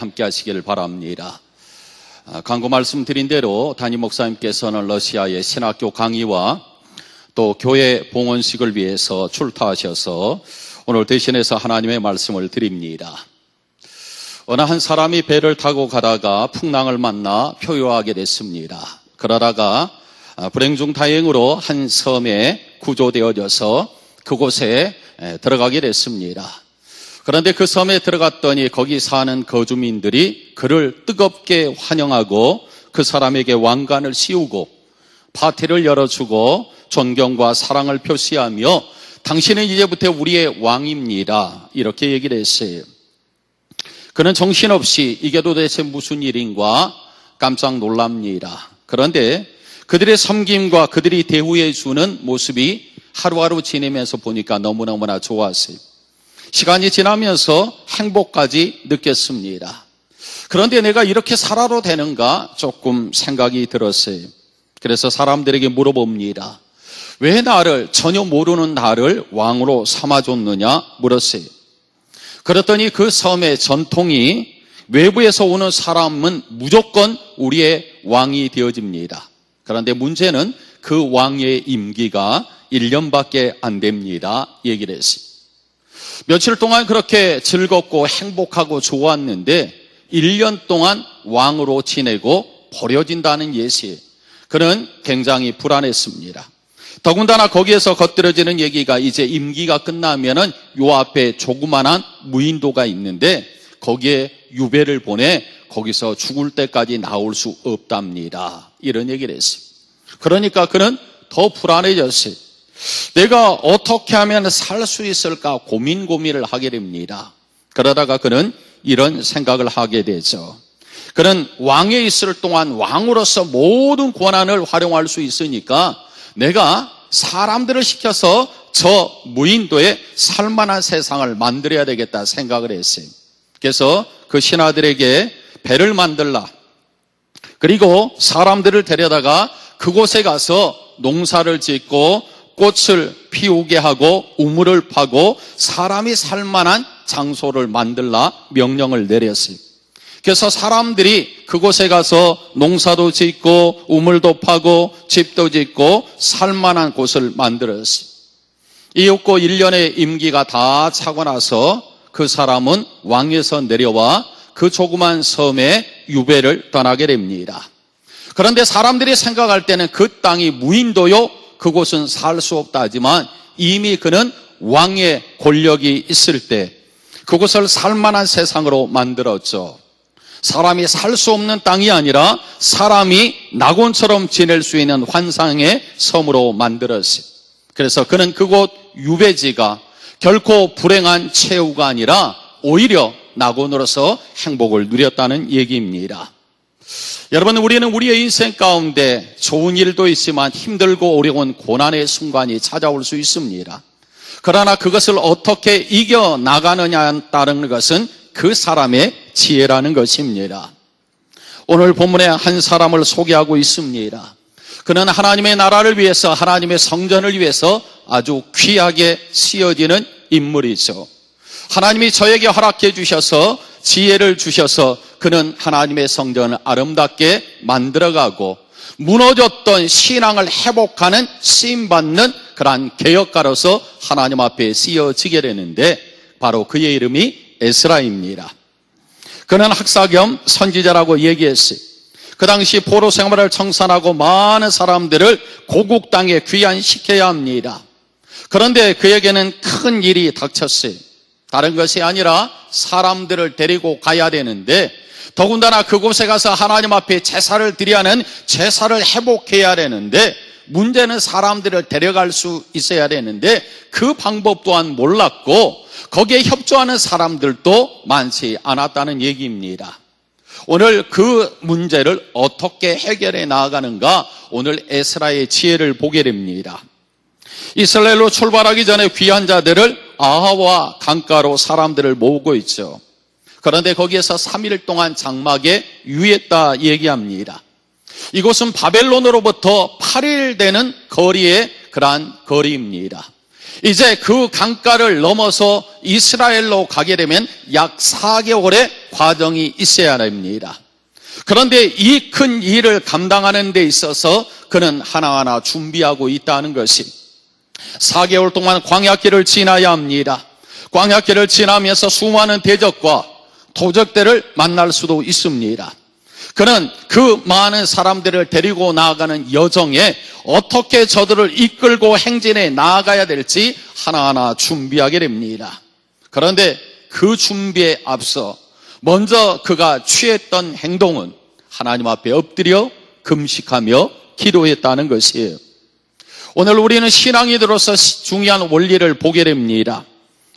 함께 하시길 바랍니다. 광고 말씀드린 대로 담임 목사님께서는 러시아의 신학교 강의와 또 교회 봉헌식을 위해서 출타하셔서 오늘 대신해서 하나님의 말씀을 드립니다. 어느 한 사람이 배를 타고 가다가 풍랑을 만나 표류하게 됐습니다. 그러다가 불행 중 다행으로 한 섬에 구조되어져서 그곳에 들어가게 됐습니다. 그런데 그 섬에 들어갔더니 거기 사는 거주민들이 그를 뜨겁게 환영하고 그 사람에게 왕관을 씌우고 파티를 열어주고 존경과 사랑을 표시하며 당신은 이제부터 우리의 왕입니다, 이렇게 얘기를 했어요. 그는 정신없이 이게 도대체 무슨 일인가 깜짝 놀랍니다. 그런데 그들의 섬김과 그들이 대우해 주는 모습이 하루하루 지내면서 보니까 너무너무나 좋았어요. 시간이 지나면서 행복까지 느꼈습니다. 그런데 내가 이렇게 살아도 되는가 조금 생각이 들었어요. 그래서 사람들에게 물어봅니다. 왜 나를, 전혀 모르는 나를 왕으로 삼아줬느냐 물었어요. 그랬더니 그 섬의 전통이 외부에서 오는 사람은 무조건 우리의 왕이 되어집니다. 그런데 문제는 그 왕의 임기가 1년밖에 안 됩니다, 얘기를 했어요. 며칠 동안 그렇게 즐겁고 행복하고 좋았는데 1년 동안 왕으로 지내고 버려진다는 예시에 그는 굉장히 불안했습니다. 더군다나 거기에서 겉들여지는 얘기가 이제 임기가 끝나면은 요 앞에 조그만한 무인도가 있는데 거기에 유배를 보내 거기서 죽을 때까지 나올 수 없답니다, 이런 얘기를 했어요. 그러니까 그는 더 불안해졌어요. 내가 어떻게 하면 살 수 있을까 고민을 하게 됩니다. 그러다가 그는 이런 생각을 하게 되죠. 그는 왕에 있을 동안 왕으로서 모든 권한을 활용할 수 있으니까 내가 사람들을 시켜서 저 무인도에 살만한 세상을 만들어야 되겠다 생각을 했어요. 그래서 그 신하들에게 배를 만들라, 그리고 사람들을 데려다가 그곳에 가서 농사를 짓고 꽃을 피우게 하고 우물을 파고 사람이 살만한 장소를 만들라 명령을 내렸어요. 그래서 사람들이 그곳에 가서 농사도 짓고 우물도 파고 집도 짓고 살만한 곳을 만들었어요. 이윽고 1년의 임기가 다 차고 나서 그 사람은 왕에서 내려와 그 조그만 섬에 유배를 떠나게 됩니다. 그런데 사람들이 생각할 때는 그 땅이 무인도요, 그곳은 살 수 없다 하지만 이미 그는 왕의 권력이 있을 때 그곳을 살만한 세상으로 만들었죠. 사람이 살 수 없는 땅이 아니라 사람이 낙원처럼 지낼 수 있는 환상의 섬으로 만들었어요. 그래서 그는 그곳 유배지가 결코 불행한 최후가 아니라 오히려 낙원으로서 행복을 누렸다는 얘기입니다. 여러분, 우리는 우리의 인생 가운데 좋은 일도 있지만 힘들고 어려운 고난의 순간이 찾아올 수 있습니다. 그러나 그것을 어떻게 이겨나가느냐에 따른 것은 그 사람의 지혜라는 것입니다. 오늘 본문에 한 사람을 소개하고 있습니다. 그는 하나님의 나라를 위해서, 하나님의 성전을 위해서 아주 귀하게 쓰여지는 인물이죠. 하나님이 저에게 허락해 주셔서 지혜를 주셔서 그는 하나님의 성전을 아름답게 만들어가고 무너졌던 신앙을 회복하는 쓰임받는 그러한 개혁가로서 하나님 앞에 쓰여지게 되는데 바로 그의 이름이 에스라입니다. 그는 학사 겸 선지자라고 얘기했어요. 그 당시 포로 생활을 청산하고 많은 사람들을 고국 땅에 귀환시켜야 합니다. 그런데 그에게는 큰 일이 닥쳤어요. 다른 것이 아니라 사람들을 데리고 가야 되는데 더군다나 그곳에 가서 하나님 앞에 제사를 드려야 하는 제사를 회복해야 되는데 문제는 사람들을 데려갈 수 있어야 되는데 그 방법 또한 몰랐고 거기에 협조하는 사람들도 많지 않았다는 얘기입니다. 오늘 그 문제를 어떻게 해결해 나아가는가, 오늘 에스라의 지혜를 보게 됩니다. 이스라엘로 출발하기 전에 귀한 자들을 아하와 강가로 사람들을 모으고 있죠. 그런데 거기에서 3일 동안 장막에 유했다 얘기합니다. 이곳은 바벨론으로부터 8일 되는 거리의 그러한 거리입니다. 이제 그 강가를 넘어서 이스라엘로 가게 되면 약 4개월의 과정이 있어야 합니다. 그런데 이 큰 일을 감당하는 데 있어서 그는 하나하나 준비하고 있다는 것이 4개월 동안 광야길을 지나야 합니다. 광야길을 지나면서 수많은 대적과 도적들을 만날 수도 있습니다. 그는 그 많은 사람들을 데리고 나아가는 여정에 어떻게 저들을 이끌고 행진해 나아가야 될지 하나하나 준비하게 됩니다. 그런데 그 준비에 앞서 먼저 그가 취했던 행동은 하나님 앞에 엎드려 금식하며 기도했다는 것이에요. 오늘 우리는 신앙이 들어서 중요한 원리를 보게 됩니다.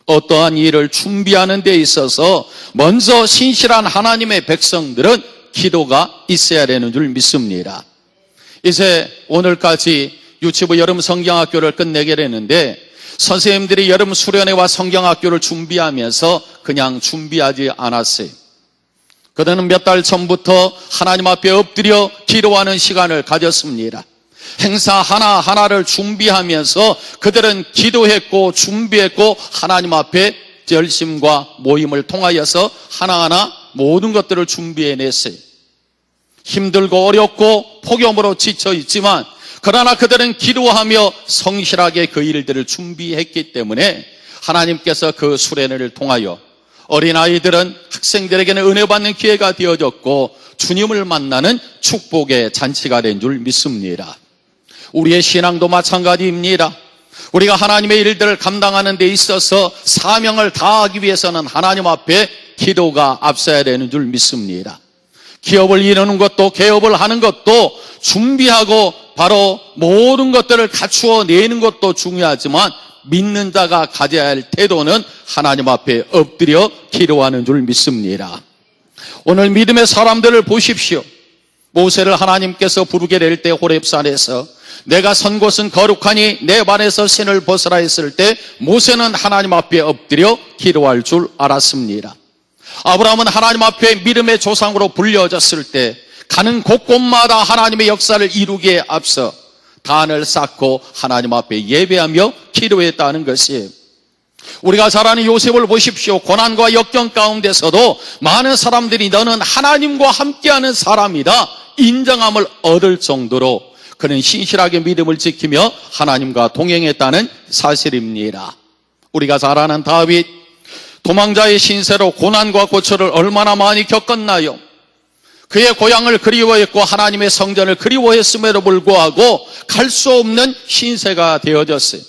어떠한 일을 준비하는 데 있어서 먼저 신실한 하나님의 백성들은 기도가 있어야 되는 줄 믿습니다. 이제 오늘까지 유치부 여름 성경학교를 끝내게 되는데 선생님들이 여름 수련회와 성경학교를 준비하면서 그냥 준비하지 않았어요. 그들은 몇 달 전부터 하나님 앞에 엎드려 기도하는 시간을 가졌습니다. 행사 하나하나를 준비하면서 그들은 기도했고 준비했고 하나님 앞에 열심과 모임을 통하여서 하나하나 모든 것들을 준비해냈어요. 힘들고 어렵고 폭염으로 지쳐 있지만 그러나 그들은 기도하며 성실하게 그 일들을 준비했기 때문에 하나님께서 그 수련회를 통하여 어린아이들은 학생들에게는 은혜 받는 기회가 되어졌고 주님을 만나는 축복의 잔치가 된 줄 믿습니다. 우리의 신앙도 마찬가지입니다. 우리가 하나님의 일들을 감당하는 데 있어서 사명을 다하기 위해서는 하나님 앞에 기도가 앞서야 되는 줄 믿습니다. 기업을 이루는 것도 개업을 하는 것도 준비하고 바로 모든 것들을 갖추어 내는 것도 중요하지만 믿는 자가 가져야 할 태도는 하나님 앞에 엎드려 기도하는 줄 믿습니다. 오늘 믿음의 사람들을 보십시오. 모세를 하나님께서 부르게 될 때 호렙산에서 내가 선 곳은 거룩하니 내 발에서 신을 벗으라 했을 때 모세는 하나님 앞에 엎드려 기도할 줄 알았습니다. 아브라함은 하나님 앞에 믿음의 조상으로 불려졌을 때 가는 곳곳마다 하나님의 역사를 이루기에 앞서 단을 쌓고 하나님 앞에 예배하며 기도했다는 것이에요. 우리가 잘 아는 요셉을 보십시오. 고난과 역경 가운데서도 많은 사람들이 너는 하나님과 함께하는 사람이다 인정함을 얻을 정도로 그는 신실하게 믿음을 지키며 하나님과 동행했다는 사실입니다. 우리가 잘 아는 다윗, 도망자의 신세로 고난과 고초를 얼마나 많이 겪었나요? 그의 고향을 그리워했고 하나님의 성전을 그리워했음에도 불구하고 갈 수 없는 신세가 되어졌어요.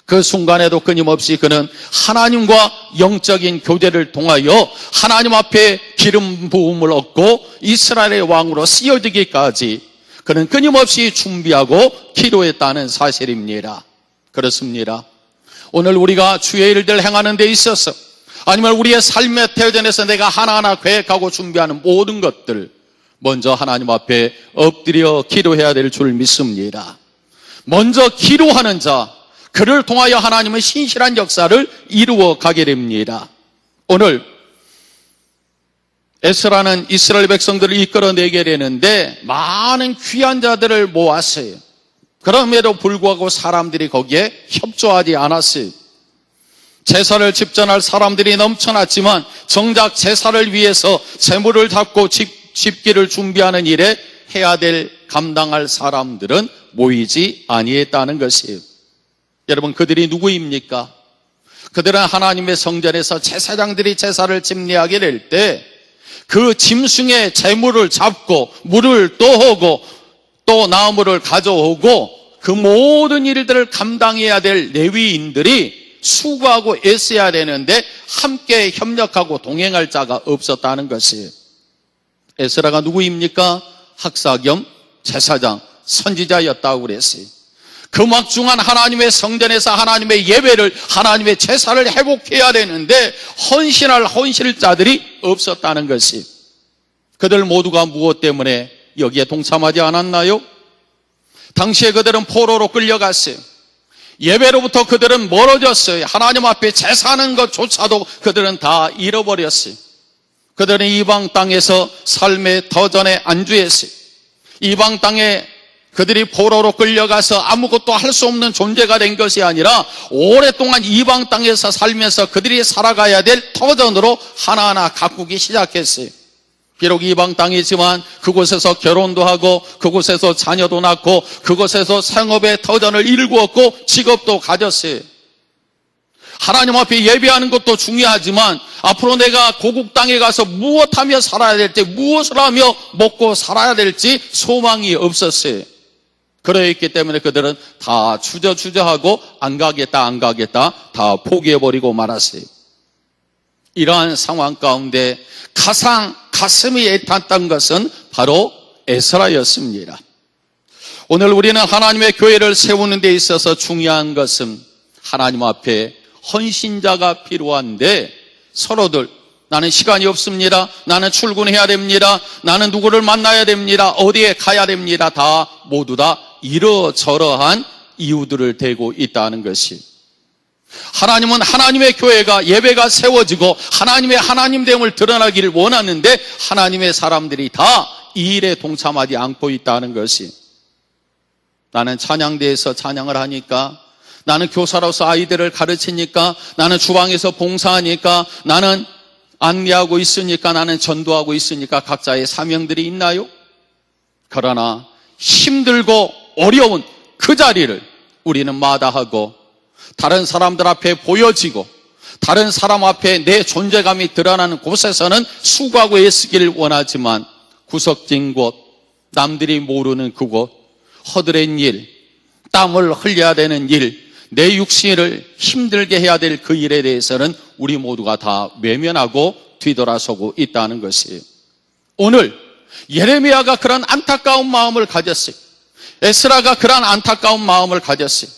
그 순간에도 끊임없이 그는 하나님과 영적인 교제를 통하여 하나님 앞에 기름 부음을 얻고 이스라엘의 왕으로 쓰여지기까지 그는 끊임없이 준비하고 기도했다는 사실입니다. 그렇습니다. 오늘 우리가 주의 일들 행하는 데 있어서 아니면 우리의 삶의 태전에서 내가 하나하나 계획하고 준비하는 모든 것들 먼저 하나님 앞에 엎드려 기도해야 될 줄 믿습니다. 먼저 기도하는 자, 그를 통하여 하나님은 신실한 역사를 이루어 가게 됩니다. 오늘 에스라는 이스라엘 백성들을 이끌어내게 되는데 많은 귀한 자들을 모았어요. 그럼에도 불구하고 사람들이 거기에 협조하지 않았어요. 제사를 집전할 사람들이 넘쳐났지만 정작 제사를 위해서 제물을 잡고 집기를 준비하는 일에 해야 될 감당할 사람들은 모이지 아니했다는 것이에요. 여러분, 그들이 누구입니까? 그들은 하나님의 성전에서 제사장들이 제사를 집례하게 될 때 그 짐승의 제물을 잡고 물을 떠오고 또 나무를 가져오고 그 모든 일들을 감당해야 될 레위인들이 수고하고 애써야 되는데 함께 협력하고 동행할 자가 없었다는 것이에요. 에스라가 누구입니까? 학사 겸 제사장, 선지자였다고 그랬어요. 그 막중한 하나님의 성전에서 하나님의 예배를, 하나님의 제사를 회복해야 되는데 헌신할 헌실자들이 없었다는 것이, 그들 모두가 무엇 때문에 여기에 동참하지 않았나요? 당시에 그들은 포로로 끌려갔어요. 예배로부터 그들은 멀어졌어요. 하나님 앞에 제사하는 것조차도 그들은 다 잃어버렸어요. 그들은 이방 땅에서 삶의 터전에 안주했어요. 이방 땅에 그들이 포로로 끌려가서 아무것도 할 수 없는 존재가 된 것이 아니라 오랫동안 이방 땅에서 살면서 그들이 살아가야 될 터전으로 하나하나 가꾸기 시작했어요. 비록 이방 땅이지만 그곳에서 결혼도 하고 그곳에서 자녀도 낳고 그곳에서 생업의 터전을 일구었고 직업도 가졌어요. 하나님 앞에 예배하는 것도 중요하지만 앞으로 내가 고국 땅에 가서 무엇하며 살아야 될지, 무엇을 하며 먹고 살아야 될지 소망이 없었어요. 그러했기 때문에 그들은 다 주저주저하고 안 가겠다 다 포기해버리고 말았어요. 이러한 상황 가운데 가장 가슴이 애탔던 것은 바로 에스라였습니다. 오늘 우리는 하나님의 교회를 세우는 데 있어서 중요한 것은 하나님 앞에 헌신자가 필요한데 서로들 나는 시간이 없습니다. 나는 출근해야 됩니다. 나는 누구를 만나야 됩니다. 어디에 가야 됩니다. 다 모두 다 이러저러한 이유들을 대고 있다는 것이, 하나님은 하나님의 교회가 예배가 세워지고 하나님의 하나님됨을 드러나기를 원하는데 하나님의 사람들이 다 이 일에 동참하지 않고 있다는 것이, 나는 찬양대에서 찬양을 하니까, 나는 교사로서 아이들을 가르치니까, 나는 주방에서 봉사하니까, 나는 안내하고 있으니까, 나는 전도하고 있으니까 각자의 사명들이 있나요? 그러나 힘들고 어려운 그 자리를 우리는 마다하고 다른 사람들 앞에 보여지고 다른 사람 앞에 내 존재감이 드러나는 곳에서는 수고하고 애쓰기를 원하지만 구석진 곳, 남들이 모르는 그곳, 허드렛 일, 땀을 흘려야 되는 일, 내 육신을 힘들게 해야 될 그 일에 대해서는 우리 모두가 다 외면하고 뒤돌아서고 있다는 것이에요. 오늘 예레미야가 그런 안타까운 마음을 가졌어요. 에스라가 그런 안타까운 마음을 가졌어요.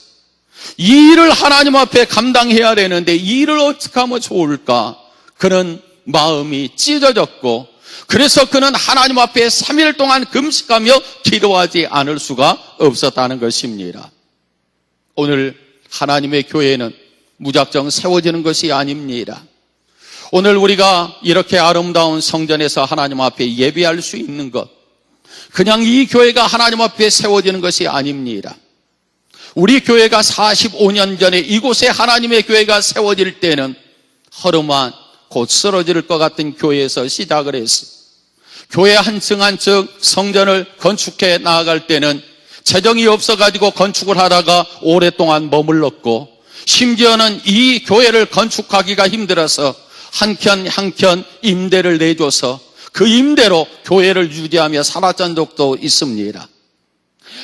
이 일을 하나님 앞에 감당해야 되는데 이 일을 어떻게 하면 좋을까? 그는 마음이 찢어졌고, 그래서 그는 하나님 앞에 3일 동안 금식하며 기도하지 않을 수가 없었다는 것입니다. 오늘 하나님의 교회는 무작정 세워지는 것이 아닙니다. 오늘 우리가 이렇게 아름다운 성전에서 하나님 앞에 예배할 수 있는 것, 그냥 이 교회가 하나님 앞에 세워지는 것이 아닙니다. 우리 교회가 45년 전에 이곳에 하나님의 교회가 세워질 때는 허름한 곧 쓰러질 것 같은 교회에서 시작을 했어요. 교회 한 층 한 층 성전을 건축해 나아갈 때는 재정이 없어가지고 건축을 하다가 오랫동안 머물렀고, 심지어는 이 교회를 건축하기가 힘들어서 한 켠 한 켠 임대를 내줘서 그 임대로 교회를 유지하며 살았던 적도 있습니다.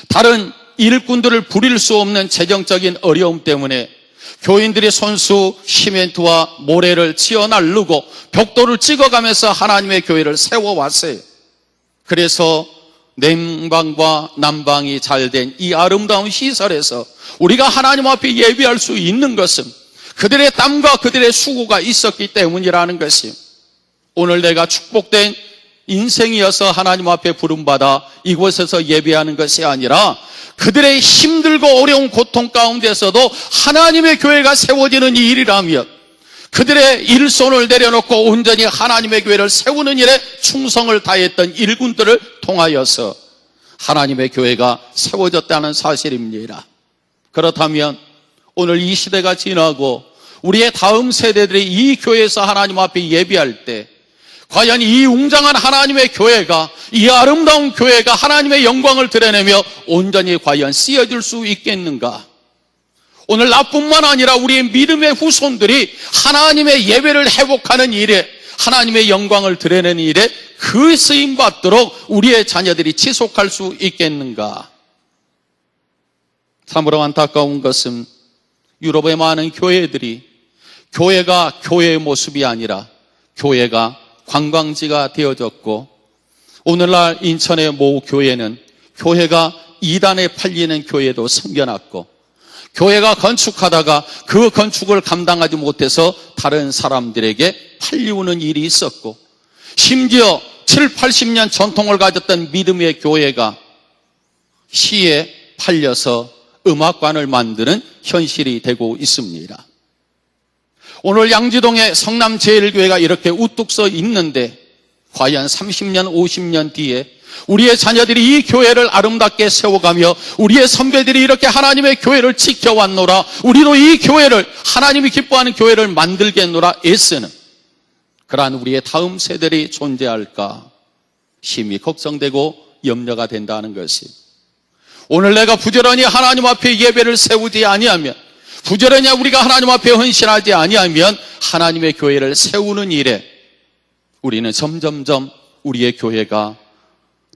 다른 일꾼들을 부릴 수 없는 재정적인 어려움 때문에 교인들이 손수 시멘트와 모래를 치어 나르고 벽돌을 찍어가면서 하나님의 교회를 세워왔어요. 그래서 냉방과 난방이 잘 된 이 아름다운 시설에서 우리가 하나님 앞에 예배할 수 있는 것은 그들의 땀과 그들의 수고가 있었기 때문이라는 것이, 오늘 내가 축복된 인생이어서 하나님 앞에 부름받아 이곳에서 예배하는 것이 아니라 그들의 힘들고 어려운 고통 가운데서도 하나님의 교회가 세워지는 이 일이라면 그들의 일손을 내려놓고 온전히 하나님의 교회를 세우는 일에 충성을 다했던 일꾼들을 통하여서 하나님의 교회가 세워졌다는 사실입니다. 그렇다면 오늘 이 시대가 지나고 우리의 다음 세대들이 이 교회에서 하나님 앞에 예배할 때 과연 이 웅장한 하나님의 교회가, 이 아름다운 교회가 하나님의 영광을 드러내며 온전히 과연 쓰여질 수 있겠는가? 오늘 나뿐만 아니라 우리의 믿음의 후손들이 하나님의 예배를 회복하는 일에, 하나님의 영광을 드러내는 일에 그 쓰임 받도록 우리의 자녀들이 지속할 수 있겠는가? 참으로 안타까운 것은 유럽의 많은 교회들이 교회가 교회의 모습이 아니라 교회가 관광지가 되어졌고, 오늘날 인천의 모 교회는 교회가 이단에 팔리는 교회도 생겨났고, 교회가 건축하다가 그 건축을 감당하지 못해서 다른 사람들에게 팔리우는 일이 있었고, 심지어 7, 80년 전통을 가졌던 믿음의 교회가 시에 팔려서 음악관을 만드는 현실이 되고 있습니다. 오늘 양지동의 성남제일교회가 이렇게 우뚝 서 있는데 과연 30년, 50년 뒤에 우리의 자녀들이 이 교회를 아름답게 세워가며 우리의 선배들이 이렇게 하나님의 교회를 지켜왔노라, 우리도 이 교회를, 하나님이 기뻐하는 교회를 만들겠노라 애쓰는 그러한 우리의 다음 세대들이 존재할까 심히 걱정되고 염려가 된다는 것이, 오늘 내가 부지런히 하나님 앞에 예배를 세우지 아니하면, 부지런히 우리가 하나님 앞에 헌신하지 아니하면 하나님의 교회를 세우는 일에 우리는 점점점 우리의 교회가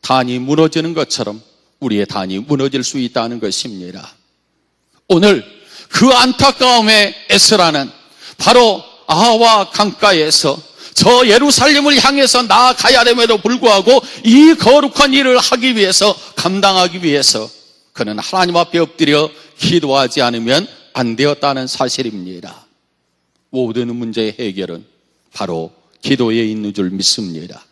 단이 무너지는 것처럼 우리의 단이 무너질 수 있다는 것입니다. 오늘 그 안타까움의 에스라는 바로 아하와 강가에서 저 예루살렘을 향해서 나아가야 됨에도 불구하고 이 거룩한 일을 하기 위해서, 감당하기 위해서 그는 하나님 앞에 엎드려 기도하지 않으면 안 되었다는 사실입니다. 모든 문제의 해결은 바로 기도에 있는 줄 믿습니다.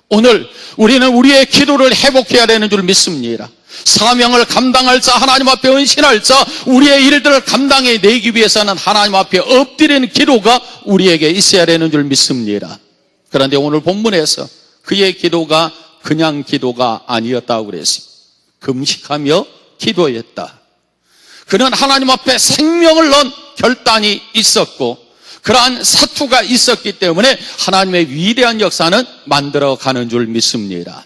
오늘 우리는 우리의 기도를 회복해야 되는 줄 믿습니다. 사명을 감당할 자, 하나님 앞에 헌신할 자, 우리의 일들을 감당해 내기 위해서는 하나님 앞에 엎드리는 기도가 우리에게 있어야 되는 줄 믿습니다. 그런데 오늘 본문에서 그의 기도가 그냥 기도가 아니었다고 그랬습니다. 금식하며 기도했다. 그는 하나님 앞에 생명을 넣은 결단이 있었고 그러한 사투가 있었기 때문에 하나님의 위대한 역사는 만들어가는 줄 믿습니다.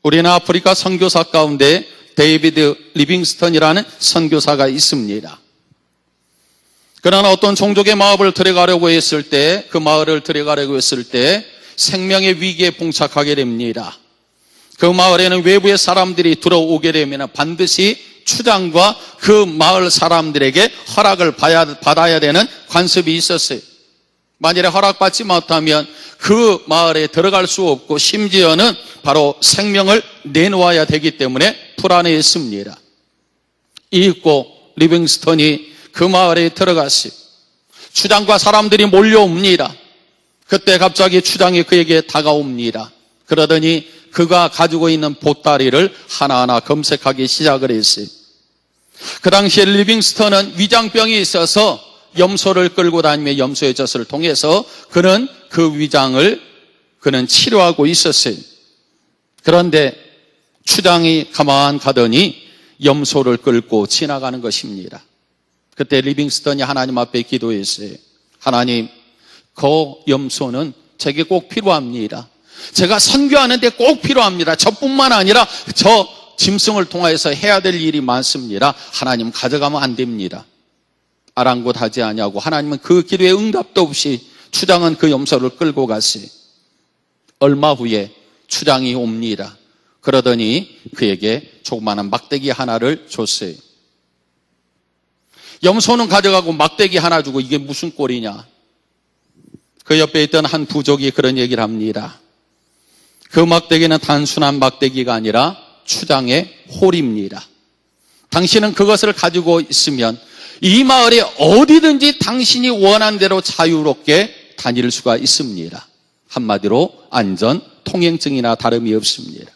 우리는 아프리카 선교사 가운데 데이비드 리빙스턴이라는 선교사가 있습니다. 그러나 어떤 종족의 마을을 들어가려고 했을 때, 그 마을을 들어가려고 했을 때 생명의 위기에 봉착하게 됩니다. 그 마을에는 외부의 사람들이 들어오게 되면 반드시 추장과 그 마을 사람들에게 허락을 받아야 되는 관습이 있었어요. 만일에 허락받지 못하면 그 마을에 들어갈 수 없고 심지어는 바로 생명을 내놓아야 되기 때문에 불안해했습니다. 이윽고 리빙스턴이 그 마을에 들어갔어요. 추장과 사람들이 몰려옵니다. 그때 갑자기 추장이 그에게 다가옵니다. 그러더니 그가 가지고 있는 보따리를 하나하나 검색하기 시작을 했어요. 그 당시에 리빙스턴은 위장병이 있어서 염소를 끌고 다니며 염소의 젖을 통해서 그는 그 위장을 치료하고 있었어요. 그런데 추장이 가만 가더니 염소를 끌고 지나가는 것입니다. 그때 리빙스턴이 하나님 앞에 기도했어요. 하나님, 그 염소는 제게 꼭 필요합니다. 제가 선교하는데 꼭 필요합니다. 저뿐만 아니라 저 짐승을 통해서 해야 될 일이 많습니다. 하나님, 가져가면 안 됩니다. 아랑곳하지 아니하고 하나님은 그 기도에 응답도 없이 추장은 그 염소를 끌고 갔어요. 얼마 후에 추장이 옵니다. 그러더니 그에게 조그마한 막대기 하나를 줬어요. 염소는 가져가고 막대기 하나 주고 이게 무슨 꼴이냐. 그 옆에 있던 한 부족이 그런 얘기를 합니다. 그 막대기는 단순한 막대기가 아니라 추장의 홀입니다. 당신은 그것을 가지고 있으면 이 마을에 어디든지 당신이 원하는 대로 자유롭게 다닐 수가 있습니다. 한마디로 안전 통행증이나 다름이 없습니다.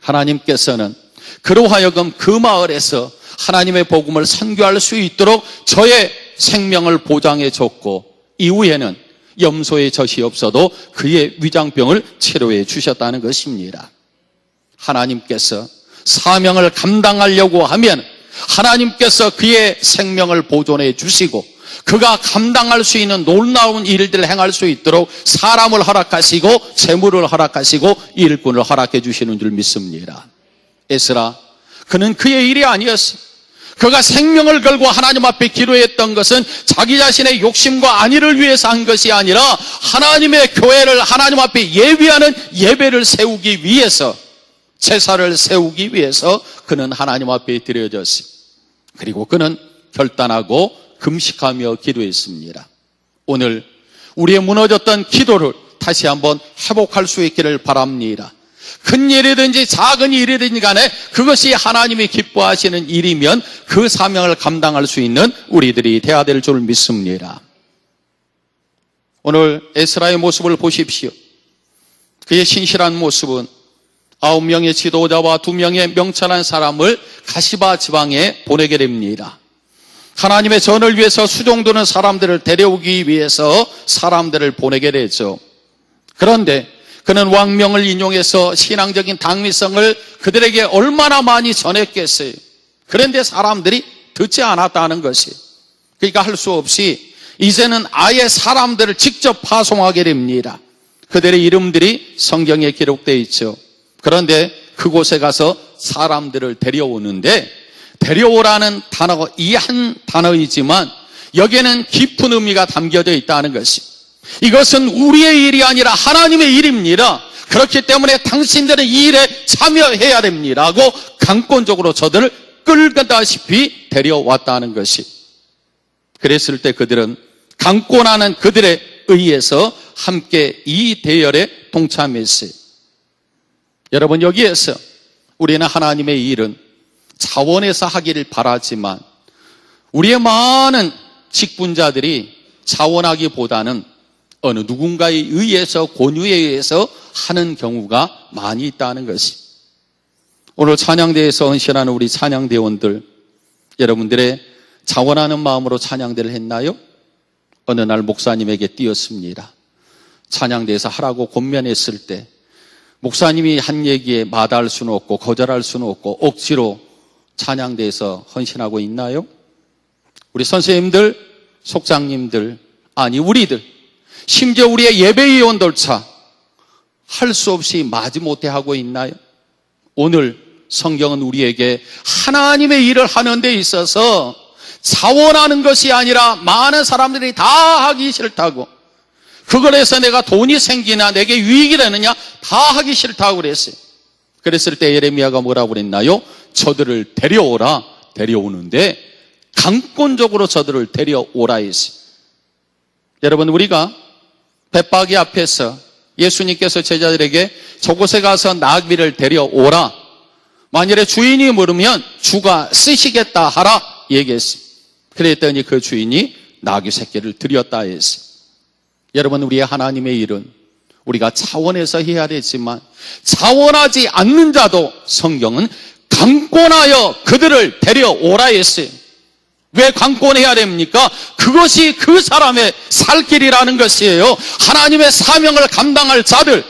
하나님께서는 그로 하여금 그 마을에서 하나님의 복음을 선교할 수 있도록 저의 생명을 보장해 줬고 이후에는 염소의 젖이 없어도 그의 위장병을 치료해 주셨다는 것입니다. 하나님께서 사명을 감당하려고 하면 하나님께서 그의 생명을 보존해 주시고 그가 감당할 수 있는 놀라운 일들을 행할 수 있도록 사람을 허락하시고 재물을 허락하시고 일꾼을 허락해 주시는 줄 믿습니다. 에스라, 그는 그의 일이 아니었어요. 그가 생명을 걸고 하나님 앞에 기도했던 것은 자기 자신의 욕심과 안위를 위해서 한 것이 아니라 하나님의 교회를 하나님 앞에 예비하는 예배를 세우기 위해서, 제사를 세우기 위해서 그는 하나님 앞에 드려졌어요. 그리고 그는 결단하고 금식하며 기도했습니다. 오늘 우리의 무너졌던 기도를 다시 한번 회복할 수 있기를 바랍니다. 큰 일이든지 작은 일이든지 간에 그것이 하나님이 기뻐하시는 일이면 그 사명을 감당할 수 있는 우리들이 되어야 될 줄 믿습니다. 오늘 에스라의 모습을 보십시오. 그의 신실한 모습은 9명의 지도자와 2명의 명철한 사람을 가시바 지방에 보내게 됩니다. 하나님의 전을 위해서 수종드는 사람들을 데려오기 위해서 사람들을 보내게 되죠. 그런데 그는 왕명을 인용해서 신앙적인 당위성을 그들에게 얼마나 많이 전했겠어요. 그런데 사람들이 듣지 않았다는 것이. 그러니까 할 수 없이 이제는 아예 사람들을 직접 파송하게 됩니다. 그들의 이름들이 성경에 기록되어 있죠. 그런데 그곳에 가서 사람들을 데려오는데, 데려오라는 단어가 이 한 단어이지만 여기에는 깊은 의미가 담겨져 있다는 것이, 이것은 우리의 일이 아니라 하나님의 일입니다. 그렇기 때문에 당신들은 이 일에 참여해야 됩니다 하고 강권적으로 저들을 끌다시피 데려왔다는 것이. 그랬을 때 그들은 강권하는 그들에 의해서 함께 이 대열에 동참했어요. 여러분, 여기에서 우리는 하나님의 일은 자원해서 하기를 바라지만 우리의 많은 직분자들이 자원하기보다는 어느 누군가에 의해서, 권유에 의해서 하는 경우가 많이 있다는 것이. 오늘 찬양대에서 헌신하는 우리 찬양대원들, 여러분들의 자원하는 마음으로 찬양대를 했나요? 어느 날 목사님에게 띄었습니다. 찬양대에서 하라고 권면했을 때 목사님이 한 얘기에 마다할 수는 없고 거절할 수는 없고 억지로 찬양대에서 헌신하고 있나요? 우리 선생님들, 속장님들, 아니 우리들, 심지어 우리의 예배위원들차 할 수 없이 마지못해 하고 있나요? 오늘 성경은 우리에게 하나님의 일을 하는 데 있어서 자원하는 것이 아니라 많은 사람들이 다 하기 싫다고, 그걸 해서 내가 돈이 생기나 내게 유익이 되느냐, 다 하기 싫다고 그랬어요. 그랬을 때 예레미야가 뭐라고 그랬나요? 저들을 데려오라. 데려오는데 강권적으로 저들을 데려오라 했어요. 여러분, 우리가 벳바기 앞에서 예수님께서 제자들에게 저곳에 가서 나귀를 데려오라, 만일에 주인이 물으면 주가 쓰시겠다 하라 얘기했어요. 그랬더니 그 주인이 나귀 새끼를 드렸다 했어요. 여러분, 우리의 하나님의 일은 우리가 자원해서 해야 되지만 자원하지 않는 자도 성경은 강권하여 그들을 데려오라 했어요. 왜 강권해야 됩니까? 그것이 그 사람의 살 길이라는 것이에요. 하나님의 사명을 감당할 자들,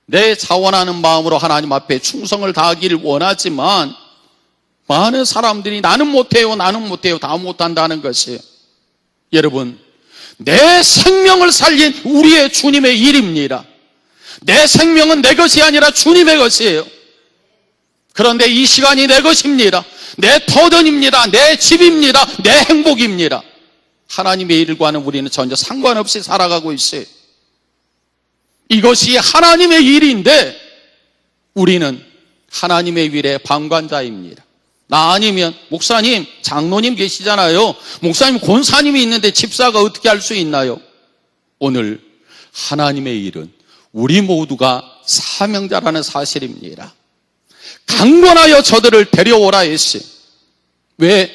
내 자원하는 마음으로 하나님 앞에 충성을 다하기를 원하지만 많은 사람들이 나는 못해요, 나는 못해요, 다 못한다는 것이에요. 여러분, 내 생명을 살린 우리의 주님의 일입니다. 내 생명은 내 것이 아니라 주님의 것이에요. 그런데 이 시간이 내 것입니다. 내 터전입니다. 내 집입니다. 내 행복입니다. 하나님의 일과는 우리는 전혀 상관없이 살아가고 있어요. 이것이 하나님의 일인데 우리는 하나님의 일의 방관자입니다. 나 아니면 목사님, 장로님 계시잖아요. 목사님, 권사님이 있는데 집사가 어떻게 할 수 있나요? 오늘 하나님의 일은 우리 모두가 사명자라는 사실입니다. 강권하여 저들을 데려오라 했어요. 왜?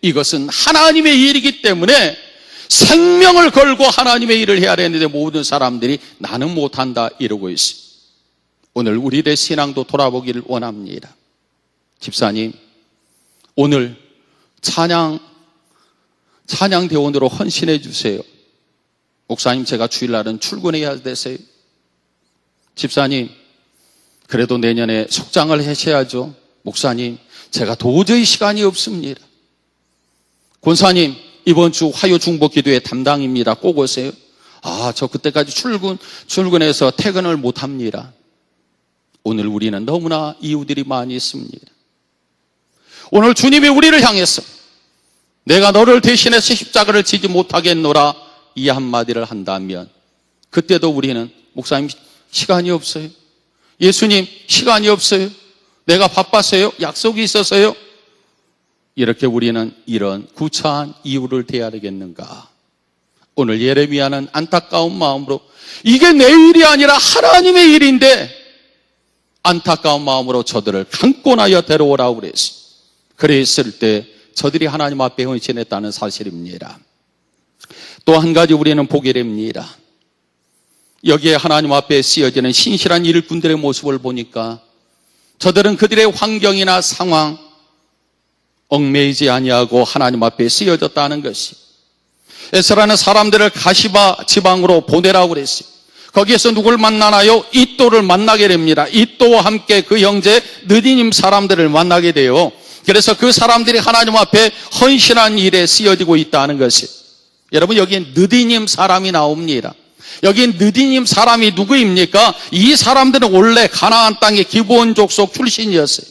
이것은 하나님의 일이기 때문에 생명을 걸고 하나님의 일을 해야 되는데 모든 사람들이 나는 못한다 이러고 있어요. 오늘 우리의 신앙도 돌아보기를 원합니다. 집사님, 오늘 찬양대원으로 헌신해 주세요. 목사님, 제가 주일날은 출근해야 되세요. 집사님, 그래도 내년에 속장을 하셔야죠. 목사님, 제가 도저히 시간이 없습니다. 권사님, 이번 주 화요 중보 기도회 담당입니다. 꼭 오세요. 저 그때까지 출근해서 퇴근을 못 합니다. 오늘 우리는 너무나 이유들이 많이 있습니다. 오늘 주님이 우리를 향해서 내가 너를 대신해서 십자가를 지지 못하겠노라 이 한마디를 한다면 그때도 우리는 목사님 시간이 없어요. 예수님 시간이 없어요. 내가 바빠서요. 약속이 있어서요. 이렇게 우리는 이런 구차한 이유를 대야 되겠는가? 오늘 예레미야는 안타까운 마음으로 이게 내 일이 아니라 하나님의 일인데 안타까운 마음으로 저들을 강권하여 데려오라고 그랬어요. 그랬을 때 저들이 하나님 앞에 헌신했다는 사실입니다. 또 한 가지 우리는 보게 됩니다. 여기에 하나님 앞에 쓰여지는 신실한 일꾼들의 모습을 보니까 저들은 그들의 환경이나 상황 얽매이지 아니하고 하나님 앞에 쓰여졌다는 것이. 에스라는 사람들을 가시바 지방으로 보내라고 그랬어요. 거기에서 누굴 만나나요? 이또를 만나게 됩니다. 이또와 함께 그 형제 느디님 사람들을 만나게 돼요. 그래서 그 사람들이 하나님 앞에 헌신한 일에 쓰여지고 있다는 것이, 여러분 여기에 느디님 사람이 나옵니다. 여기 느디님 사람이 누구입니까? 이 사람들은 원래 가나안 땅의 기브온 족속 출신이었어요.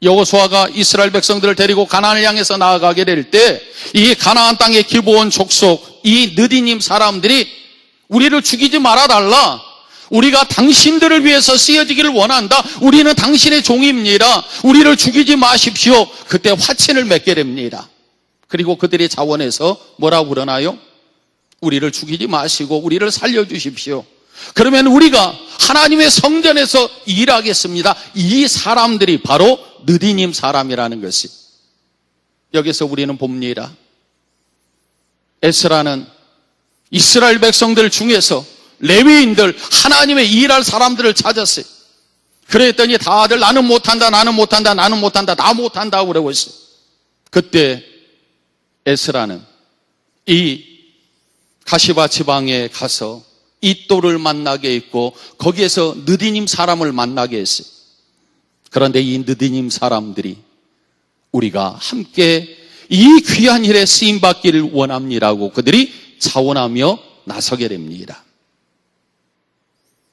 여호수아가 이스라엘 백성들을 데리고 가나안을 향해서 나아가게 될 때 이 가나안 땅의 기브온 족속 이 느디님 사람들이 우리를 죽이지 말아달라, 우리가 당신들을 위해서 쓰여지기를 원한다, 우리는 당신의 종입니다, 우리를 죽이지 마십시오. 그때 화친을 맺게 됩니다. 그리고 그들의 자원에서 뭐라고 그러나요? 우리를 죽이지 마시고 우리를 살려주십시오. 그러면 우리가 하나님의 성전에서 일하겠습니다. 이 사람들이 바로 느디님 사람이라는 것이, 여기서 우리는 봅니다. 에스라는 이스라엘 백성들 중에서 레위인들, 하나님의 일할 사람들을 찾았어요. 그랬더니 다들 나는 못한다, 나는 못한다, 나는 못한다, 나 못한다고 그러고 있어요. 그때 에스라는 이 가시바 지방에 가서 이또를 만나게 했고 거기에서 느디님 사람을 만나게 했어요. 그런데 이 느디님 사람들이 우리가 함께 이 귀한 일에 쓰임받기를 원합니다고 그들이 자원하며 나서게 됩니다.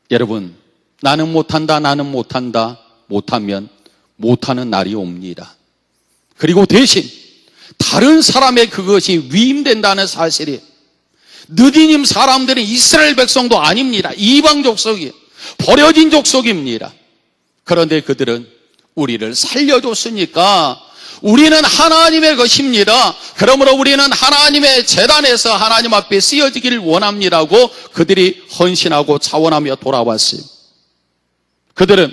여러분, 나는 못한다, 나는 못한다, 못하면 못하는 날이 옵니다. 그리고 대신 다른 사람의 그것이 위임된다는 사실이, 느디님 사람들은 이스라엘 백성도 아닙니다. 이방 족속이에요. 버려진 족속입니다. 그런데 그들은 우리를 살려줬으니까 우리는 하나님의 것입니다. 그러므로 우리는 하나님의 제단에서 하나님 앞에 쓰여지기를 원합니다고 그들이 헌신하고 자원하며 돌아왔어요. 그들은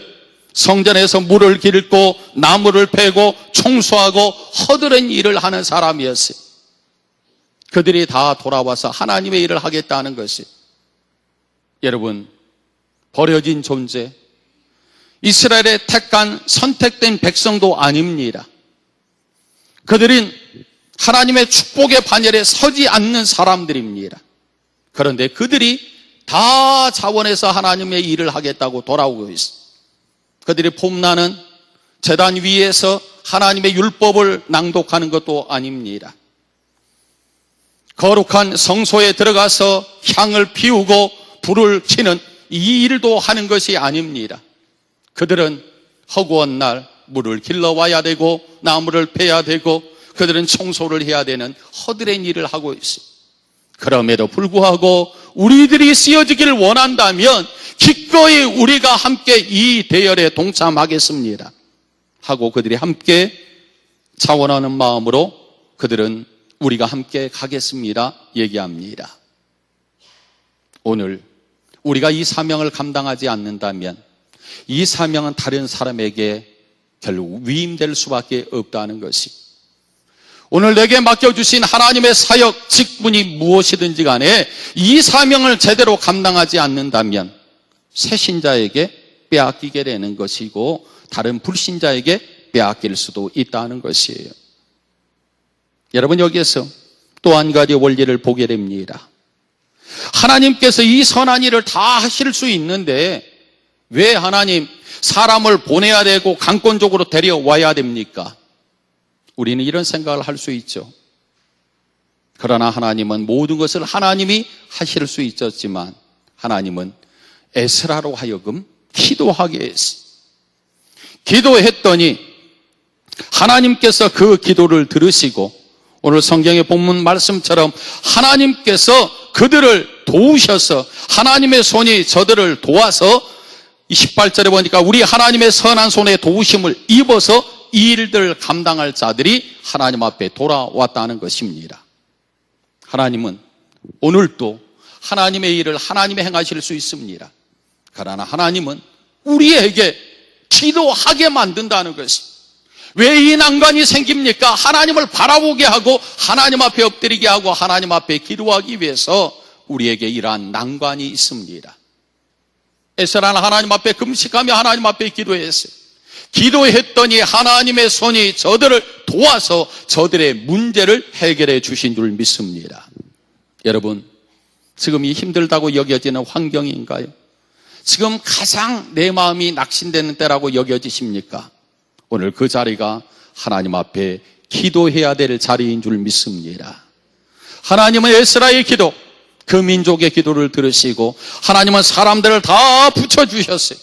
성전에서 물을 길고 나무를 베고 청소하고 허드렛 일을 하는 사람이었어요. 그들이 다 돌아와서 하나님의 일을 하겠다는 것이, 여러분, 버려진 존재, 이스라엘의 택한 선택된 백성도 아닙니다. 그들은 하나님의 축복의 반열에 서지 않는 사람들입니다. 그런데 그들이 다 자원해서 하나님의 일을 하겠다고 돌아오고 있어요. 그들이 폼나는 제단 위에서 하나님의 율법을 낭독하는 것도 아닙니다. 거룩한 성소에 들어가서 향을 피우고 불을 켜는 이 일도 하는 것이 아닙니다. 그들은 허구한 날 물을 길러와야 되고 나무를 베야 되고 그들은 청소를 해야 되는 허드렛 일을 하고 있어요. 그럼에도 불구하고 우리들이 쓰여지기를 원한다면 기꺼이 우리가 함께 이 대열에 동참하겠습니다 하고 그들이 함께 자원하는 마음으로 그들은 우리가 함께 가겠습니다 얘기합니다. 오늘 우리가 이 사명을 감당하지 않는다면 이 사명은 다른 사람에게 결국 위임될 수밖에 없다는 것이, 오늘 내게 맡겨주신 하나님의 사역, 직분이 무엇이든지 간에 이 사명을 제대로 감당하지 않는다면 새 신자에게 빼앗기게 되는 것이고 다른 불신자에게 빼앗길 수도 있다는 것이에요. 여러분, 여기에서 또 한 가지 원리를 보게 됩니다. 하나님께서 이 선한 일을 다 하실 수 있는데 왜 하나님 사람을 보내야 되고 강권적으로 데려와야 됩니까? 우리는 이런 생각을 할 수 있죠. 그러나 하나님은 모든 것을 하나님이 하실 수 있었지만 하나님은 에스라로 하여금 기도하게 했어요. 기도했더니 하나님께서 그 기도를 들으시고 오늘 성경의 본문 말씀처럼 하나님께서 그들을 도우셔서 하나님의 손이 저들을 도와서 28절에 보니까 우리 하나님의 선한 손에 도우심을 입어서 이 일들을 감당할 자들이 하나님 앞에 돌아왔다는 것입니다. 하나님은 오늘도 하나님의 일을 하나님이 행하실 수 있습니다. 그러나 하나님은 우리에게 기도하게 만든다는 것이, 왜 이 난관이 생깁니까? 하나님을 바라보게 하고 하나님 앞에 엎드리게 하고 하나님 앞에 기도하기 위해서 우리에게 이러한 난관이 있습니다. 에스라는 하나님 앞에 금식하며 하나님 앞에 기도했어요. 기도했더니 하나님의 손이 저들을 도와서 저들의 문제를 해결해 주신 줄 믿습니다. 여러분, 지금이 힘들다고 여겨지는 환경인가요? 지금 가장 내 마음이 낙심되는 때라고 여겨지십니까? 오늘 그 자리가 하나님 앞에 기도해야 될 자리인 줄 믿습니다. 하나님은 에스라의 기도, 그 민족의 기도를 들으시고 하나님은 사람들을 다 붙여주셨어요.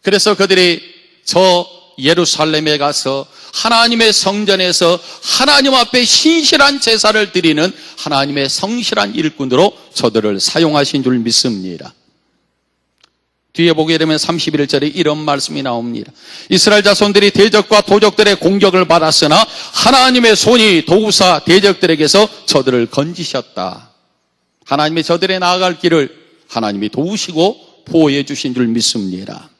그래서 그들이 저 예루살렘에 가서 하나님의 성전에서 하나님 앞에 신실한 제사를 드리는 하나님의 성실한 일꾼으로 저들을 사용하신 줄 믿습니다. 뒤에 보게 되면 31절에 이런 말씀이 나옵니다. 이스라엘 자손들이 대적과 도적들의 공격을 받았으나 하나님의 손이 도우사 대적들에게서 저들을 건지셨다. 하나님의 저들의 나아갈 길을 하나님이 도우시고 보호해 주신 줄 믿습니다.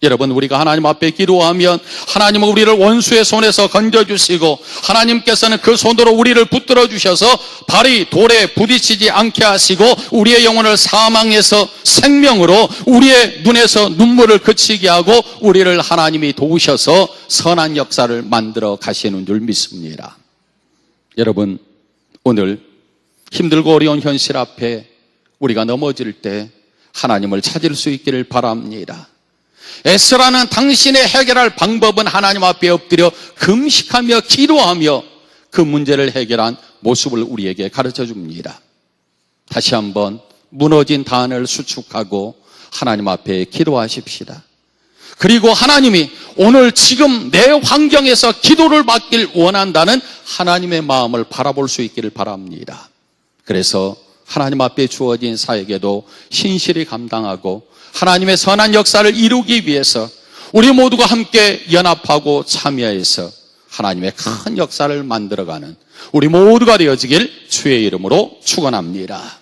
여러분, 우리가 하나님 앞에 기도하면 하나님은 우리를 원수의 손에서 건져주시고 하나님께서는 그 손으로 우리를 붙들어 주셔서 발이 돌에 부딪히지 않게 하시고 우리의 영혼을 사망에서 생명으로, 우리의 눈에서 눈물을 그치게 하고 우리를 하나님이 도우셔서 선한 역사를 만들어 가시는 줄 믿습니다. 여러분, 오늘 힘들고 어려운 현실 앞에 우리가 넘어질 때 하나님을 찾을 수 있기를 바랍니다. 에스라는 당신의 해결할 방법은 하나님 앞에 엎드려 금식하며 기도하며 그 문제를 해결한 모습을 우리에게 가르쳐 줍니다. 다시 한번 무너진 단을 수축하고 하나님 앞에 기도하십시다. 그리고 하나님이 오늘 지금 내 환경에서 기도를 받길 원한다는 하나님의 마음을 바라볼 수 있기를 바랍니다. 그래서 하나님 앞에 주어진 사역에도 신실히 감당하고 하나님의 선한 역사를 이루기 위해서 우리 모두가 함께 연합하고 참여해서 하나님의 큰 역사를 만들어가는 우리 모두가 되어지길 주의 이름으로 축원합니다.